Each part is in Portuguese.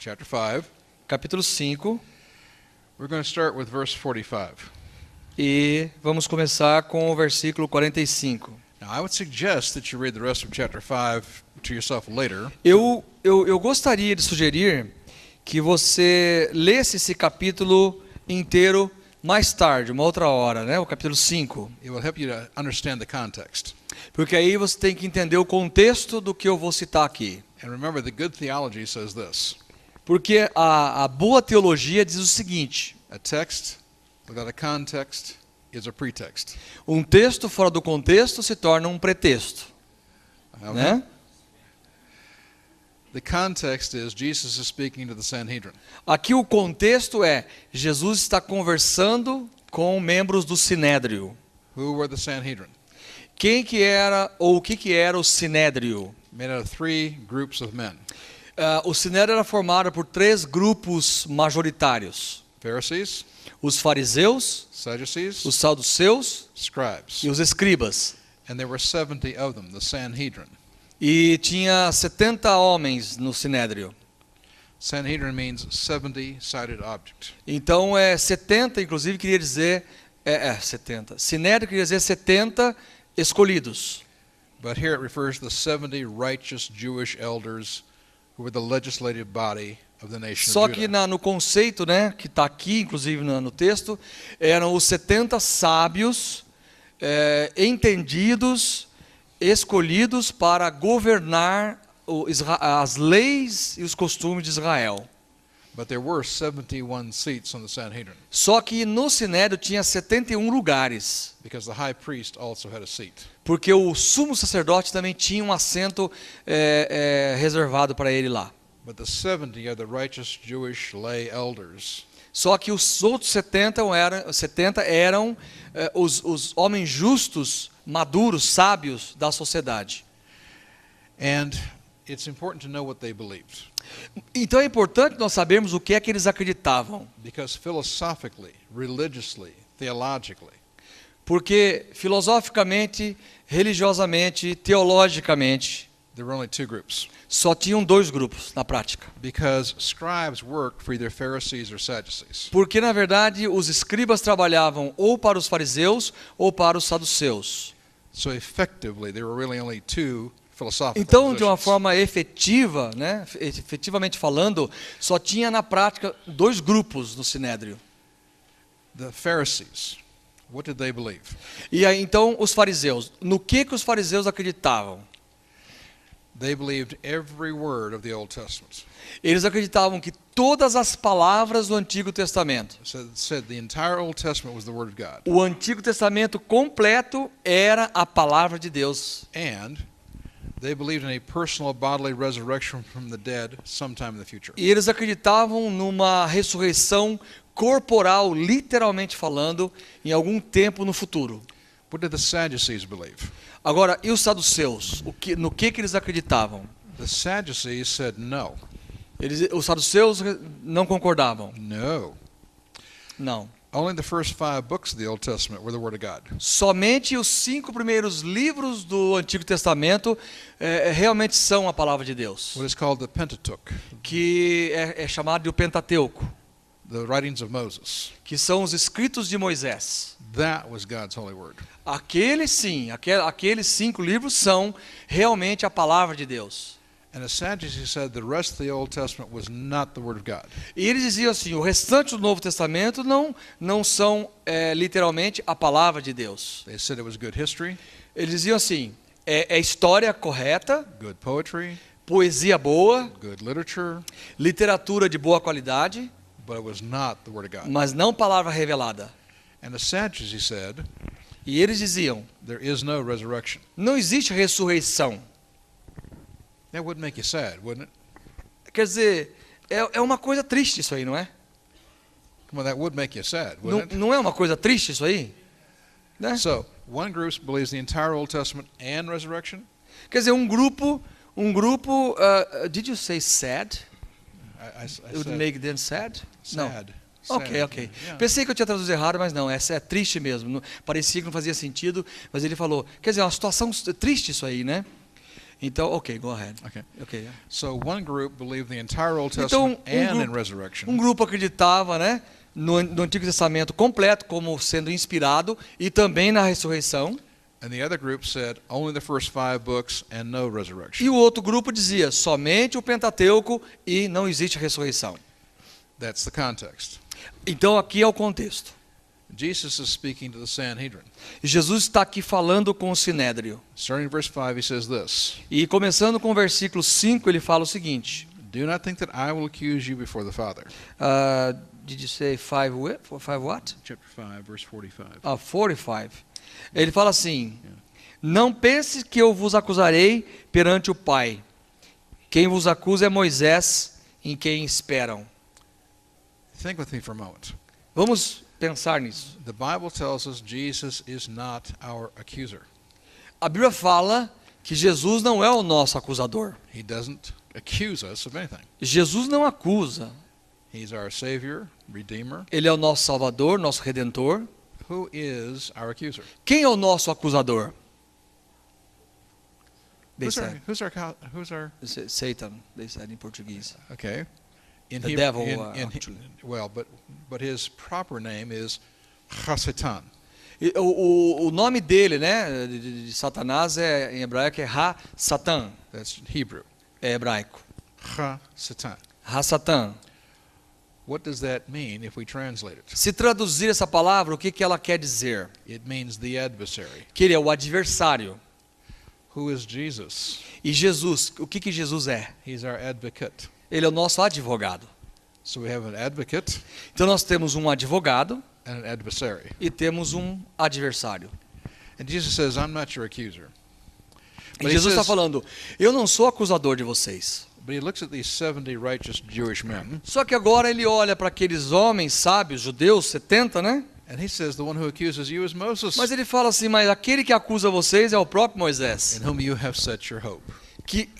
chapter 5. capítulo 5, We're going to start with verse 45. e vamos começar com o versículo 45. Now, I would suggest that you read the rest of chapter 5 to yourself later. Eu gostaria de sugerir que você lesse esse capítulo inteiro mais tarde, uma outra hora, né? O capítulo 5. It will help you to understand the context. Porque aí você tem que entender o contexto do que eu vou citar aqui. And remember, the good theology says this. Porque a boa teologia diz o seguinte: A text without a context is a pretext. um texto fora do contexto se torna um pretexto, Okay? né? The context is Jesus is speaking to the Sanhedrin. Aqui o contexto é Jesus está conversando com membros do Sinédrio. Who were the Sanhedrin? Quem que era ou o que era o Sinédrio? Made out of 3 groups of men. O Sinédrio era formado por 3 grupos majoritários: Pharisees, os fariseus, Sadducees, os saduceus scribes. e os escribas. And there were 70 of them, the Sanhedrin. E tinha 70 homens no Sinédrio. Sanhedrin means 70-sided object. Então 70, inclusive queria dizer 70. Sinédrio queria dizer 70 escolhidos. But here it refers to the 70 righteous Jewish elders who were the legislative body of the nation Só of que Judah. no conceito, né, que está aqui, inclusive no texto, eram os 70 sábios entendidos, escolhidos para governar as leis e os costumes de Israel. But there were 71 seats on the Sanhedrin Só que no Sinédrio tinha 71 lugares, because the high priest also had a seat. porque o sumo sacerdote também tinha um assento reservado para ele lá. But the 70 are the righteous Jewish lay elders. Só que os outros 70 eram os homens justos, maduros, sábios da sociedade. And it's important to know what they believed. Então é importante nós sabermos o que é que eles acreditavam. Because philosophically, religiously, theologically, Porque filosoficamente, religiosamente, teologicamente, there were only 2 groups. só tinham 2 grupos na prática. Because scribes worked for either Pharisees or Sadducees. Porque na verdade os escribas trabalhavam ou para os fariseus ou para os saduceus. So effectively, there were really only 2 philosophical Então, de uma positions. forma efetiva, né, efetivamente falando, só tinha na prática 2 grupos no Sinédrio. The Pharisees, what did they believe? E aí, então, os fariseus. No que os fariseus acreditavam? They believed every word of the Old Testament. Eles acreditavam que todas as palavras do Antigo Testamento, Said the entire Old Testament was the Word of God. o Antigo Testamento completo era a palavra de Deus. And they believed in a personal bodily resurrection from the dead sometime in the future. E eles acreditavam numa ressurreição corporal, literalmente falando, em algum tempo no futuro. What did the Sadducees believe? Agora, e os saduceus? No que eles acreditavam? The Sadducees said no. Os saduceus não concordavam. No. Não. Only the first 5 books of the Old Testament were the Word of God. Somente os 5 primeiros livros do Antigo Testamento realmente são a palavra de Deus, What is called the Pentateuch, que é chamado de o Pentateuco, the writings of Moses. que são os escritos de Moisés. That was God's holy word. Aqueles 5 livros são realmente a palavra de Deus. And the Sadducees said the rest of the Old Testament was not the Word of God. E eles diziam assim, o restante do Novo Testamento não são literalmente a palavra de Deus. They said it was good history, Eles diziam assim, é história correta, good poetry, poesia boa, good literature, literatura de boa qualidade, but it was not the Word of God. mas não palavra revelada. And the Sadducees said E eles diziam, there is no resurrection. não existe ressurreição. That would make you sad, wouldn't it? Quer dizer, é uma coisa triste isso aí, não é? Come on, that would make you sad, wouldn't it? Não é uma coisa triste isso aí? Né? So, one group believes the entire Old Testament and resurrection. Quer dizer, um grupo, did you say sad? I It would said make them sad? Não. sad. Ok. Yeah. Pensei que eu tinha traduzido errado, mas não, essa é triste mesmo. Parecia que não fazia sentido, mas ele falou, quer dizer, é uma situação triste isso aí, né? Então, ok, go ahead. Okay. Okay. So one group believed the entire Old Então, Testament and in um resurrection. grupo acreditava, né, no Antigo Testamento completo como sendo inspirado e também na ressurreição. And the other group said only the first 5 books and no resurrection. E o outro grupo dizia somente o Pentateuco e não existe ressurreição. That's the context. Então aqui é o contexto. Jesus is speaking to the Sanhedrin. Jesus está aqui falando com o Sinédrio. Starting in verse 5, he says this: E começando com o versículo 5, ele fala o seguinte. Do not think that I will accuse you before the Father. Did you say 5 what? Chapter 5, verse 45. 45. Ele fala assim: não pense que eu vos acusarei perante o Pai. Quem vos acusa é Moisés, em quem esperam. Think with me for a moment. Vamos pensar nisso. The Bible tells us Jesus is not our accuser. A Bíblia fala que Jesus não é o nosso acusador. He doesn't accuse us of anything. Jesus não acusa. He's our Savior, Redeemer. Ele é o nosso Salvador, nosso Redentor. Who is our accuser? Quem é o nosso acusador? They Who's said. Satan? They said in Portuguese. Okay. In The Hebrew- devil, in- actually. well, but his proper name is Hasatan. E o nome dele, né, de Satanás em hebraico é Ha-Satan, That's Hebrew. é hebraico. Hasatan. Ha-Satan. What does that mean if we translate it? Se traduzir essa palavra, o que ela quer dizer? It means the adversary. Que ele é o adversário. Who is Jesus? E Jesus, o que Jesus é? He's our advocate. Ele é o nosso advogado. So we have an advocate Então nós temos um advogado and an adversary. e temos um adversário. And Jesus says, I'm not your accuser. E But he Jesus está says- falando, eu não sou acusador de vocês. But he looks at these 70 righteous Jewish men, Só que agora ele olha para aqueles homens sábios, judeus, 70, né? and he says, the one who accuses you is Moses, Mas ele fala assim, mas aquele que acusa vocês é o próprio Moisés, in whom you have set your hope.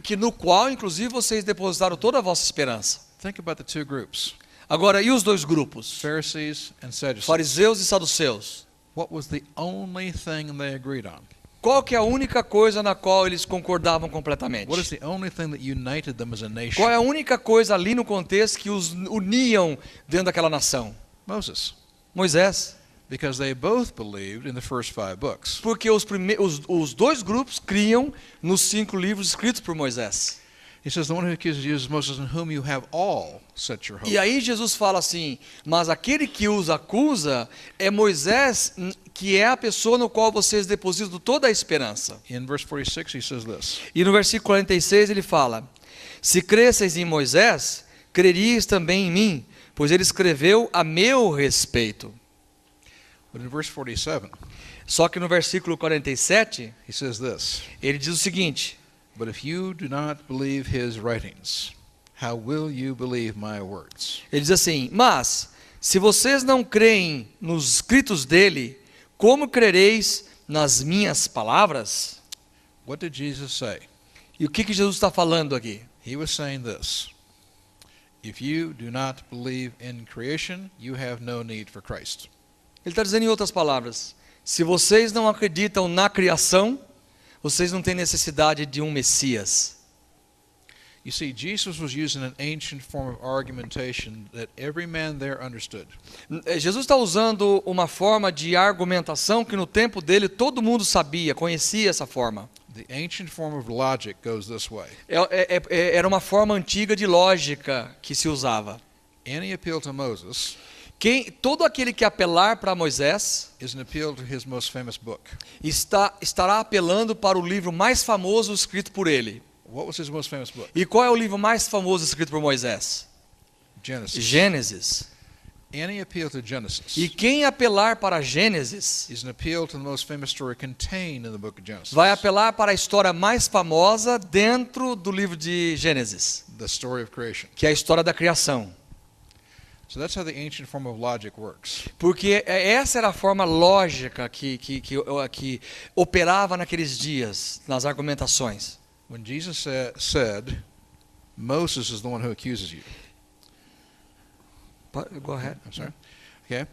que no qual, inclusive, vocês depositaram toda a vossa esperança. Think about the 2 groups, Agora, e os dois grupos? Pharisees and Sadducees. Fariseus e saduceus. What was the only thing they agreed on? Qual que é a única coisa na qual eles concordavam completamente? What is the only thing that united them as a nation? Qual é a única coisa ali no contexto que os uniam dentro daquela nação? Moses. Moisés. Because they both believed in the first 5 books. Porque os dois grupos criam nos 5 livros escritos por Moisés. He says, the one who accuses you is Moses, in whom you have all set your hope. E aí Jesus fala assim, mas aquele que os acusa é Moisés, que é a pessoa no qual vocês depositam toda a esperança. In verse 46, he says this: E no versículo 46 ele fala, se cresceis em Moisés, creríeis também em mim, pois ele escreveu a meu respeito. But in verse 47, Só que no versículo 47, he says this: ele diz o seguinte, But if you do not believe his writings, how will you believe my words? ele diz assim, mas se vocês não creem nos escritos dele, como crereis nas minhas palavras? What did Jesus say? E o que Jesus está falando aqui? He was saying this: If you do not believe in creation, you have no need for Christ. Ele está dizendo em outras palavras, se vocês não acreditam na criação, vocês não têm necessidade de um Messias. You see, Jesus was using an ancient form of argumentation that every man there understood. Jesus está usando uma forma de argumentação que no tempo dele todo mundo sabia, conhecia essa forma. The ancient form of logic goes this way. Era uma forma antiga de lógica que se usava. Any appeal to Moses Todo aquele que apelar para Moisés is an appeal to his most famous book. estará apelando para o livro mais famoso escrito por ele. What was his most famous book? E qual é o livro mais famoso escrito por Moisés? Genesis. Gênesis. Any appeal to Genesis E quem apelar para Gênesis is an appeal to the most famous story contained in the book of Genesis. vai apelar para a história mais famosa dentro do livro de Gênesis, The story of creation. que é a história da criação. So that's how the ancient form of logic works. Porque essa era a forma lógica que operava naqueles dias, nas argumentações. When Jesus said, Moses is the one who accuses you. Go ahead. I'm sorry. Okay.